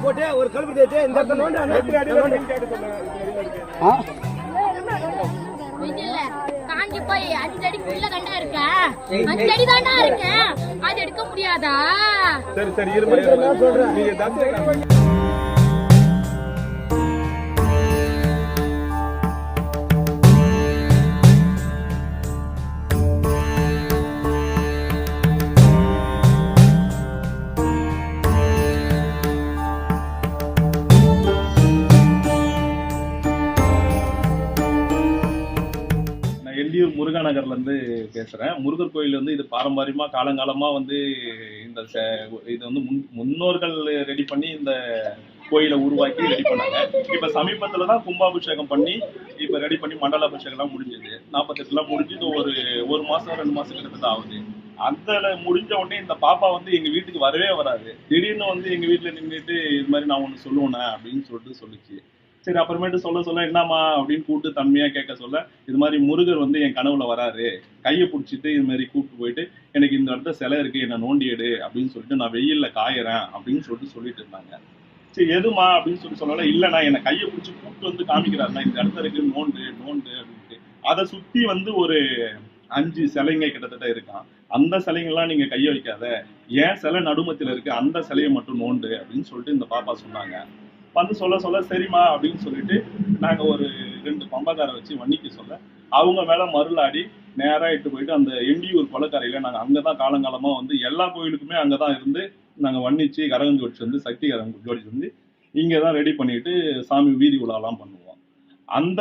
போட்டு ஒரு கல்வி தேய்த்து இந்த இடத்துல காஞ்சி போய் 5 அடிக்குள்ள கண்டா இருக்க 5 அடி தாண்டா இருக்கேன் அது எடுக்க முடியாதா? சரி சரி இருமா சொல்றேன். நீங்க தந்தை எல்லியூர் முருகா நகர்ல இருந்து பேசுறேன். முருகர் கோயில் வந்து இது பாரம்பரியமா காலங்காலமா வந்து இந்த இது வந்து முன்னோர்கள் ரெடி பண்ணி இந்த கோயிலை உருவாக்கி ரெடி பண்ணாங்க. இப்ப சமீபத்துலதான் கும்பாபிஷேகம் பண்ணி இப்ப ரெடி பண்ணி மண்டலாபிஷேகம் எல்லாம் முடிஞ்சது. 48 எல்லாம் முடிஞ்சு ஒரு மாசம் 2 மாசம் கிட்டத்தட்ட ஆகுது. அதுல முடிஞ்ச உடனே இந்த பாப்பா வந்து எங்க வீட்டுக்கு வரவே வராது. திடீர்னு வந்து எங்க வீட்டுல நின்றுட்டு இது மாதிரி நான் ஒண்ணு சொல்லுவேன் அப்படின்னு சொல்லிச்சு. சரி, அப்புறமேட்டு சொல்ல என்னம்மா அப்படின்னு கூப்பிட்டு தன்மையா கேட்க சொல்ல, இது மாதிரி முருகர் வந்து என் கனவுல வராரு, கையை பிடிச்சிட்டு இது மாதிரி கூப்பிட்டு போயிட்டு எனக்கு இந்த இடத்த சிலை இருக்கு என்ன நோண்டி எடு அப்படின்னு சொல்லிட்டு நான் வெயில்ல காயறேன் அப்படின்னு சொல்லிட்டு இருந்தாங்க. சரி எதுமா அப்படின்னு சொல்லல, இல்லைண்ணா என்னை கையை பிடிச்சி கூப்பிட்டு வந்து காமிக்கிறாருண்ணா இந்த இடத்த இருக்கு நோண்டு அப்படின்ட்டு. அதை சுத்தி வந்து ஒரு 5 சிலைங்க கிட்டத்தட்ட இருக்கான். அந்த சிலைங்கெல்லாம் நீங்க கையை வைக்காத, ஏன் சிலை நடுமத்தில இருக்கு அந்த சிலையை மட்டும் நோண்டு அப்படின்னு சொல்லிட்டு இந்த பாப்பா சொன்னாங்க. வந்து சொல்ல சரிம்மா அப்படின்னு சொல்லிட்டு நாங்க ஒரு 2 பம்பக்காரை வச்சு வன்னிக்கு சொல்ல அவங்க மேல மருளாடி நேரா இட்டு போயிட்டு அந்த எண்டியூர் கொலக்கரையில நாங்க அங்கதான் காலங்காலமா வந்து எல்லா கோயிலுக்குமே அங்கதான் இருந்து நாங்க வன்னிச்சு கரகம் ஜோடிச்சு வந்து சக்தி கரகம் ஜோடிச்சு வந்து இங்கதான் ரெடி பண்ணிட்டு சாமி வீதி உலாலாம் பண்ணுவோம். அந்த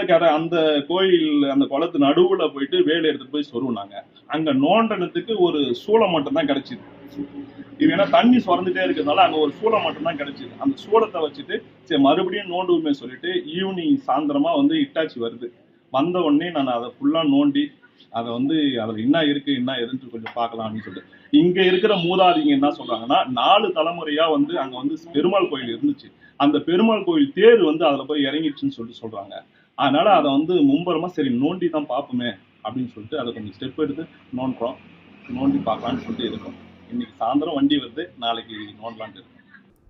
கோயில் அந்த குளத்து நடுவுல போயிட்டு வேலை எடுத்துட்டு போய் சொருவுனாங்க. அங்க நோண்டனத்துக்கு ஒரு சூளம் மட்டும் தான் கிடைச்சிது. ஏன்னா தண்ணி சுரந்துட்டே இருக்கிறதுனால அங்க ஒரு சூளம் மட்டும் தான் கிடைச்சிது. அந்த சூளத்தை வச்சுட்டு சரி மறுபடியும் நோண்டுவுமே சொல்லிட்டு ஈவினிங் சாயந்தரமா வந்து இட்டாச்சி வருது. வந்த உடனே நான் அதை ஃபுல்லா நோண்டி அதை வந்து அதுல என்ன இருக்கு என்ன எதுன்னு கொஞ்சம் பார்க்கலாம் அப்படின்னு சொல்லிட்டு இங்க இருக்கிற மூதாதிங்க என்ன சொல்றாங்கன்னா 4 தலைமுறையா வந்து அங்க வந்து பெருமாள் கோயில் இருந்துச்சு. அந்த பெருமாள் கோயில் தேர் வந்து அதுல போய் இறங்கிடுச்சுன்னு சொல்றாங்க. அதனால அதை வந்து மும்பரமா சரி நோண்டி தான் பார்ப்போமே அப்படின்னு சொல்லிட்டு அதை கொஞ்சம் ஸ்டெப் எடுத்து நோண்டி பார்க்கலான்னு சொல்லிட்டு இருக்கோம். இன்னைக்கு சாயந்தரம் வண்டி வருது, நாளைக்கு நோண்டலான்ட்டு இருக்கோம்.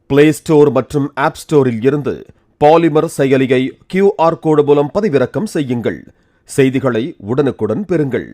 பிளே ஸ்டோர் மற்றும் ஆப் ஸ்டோரில் இருந்து பாலிமர் செயலியை QR கோடு மூலம் பதிவிறக்கம் செய்யுங்கள். செய்திகளை உடனுக்குடன் பெறுங்கள்.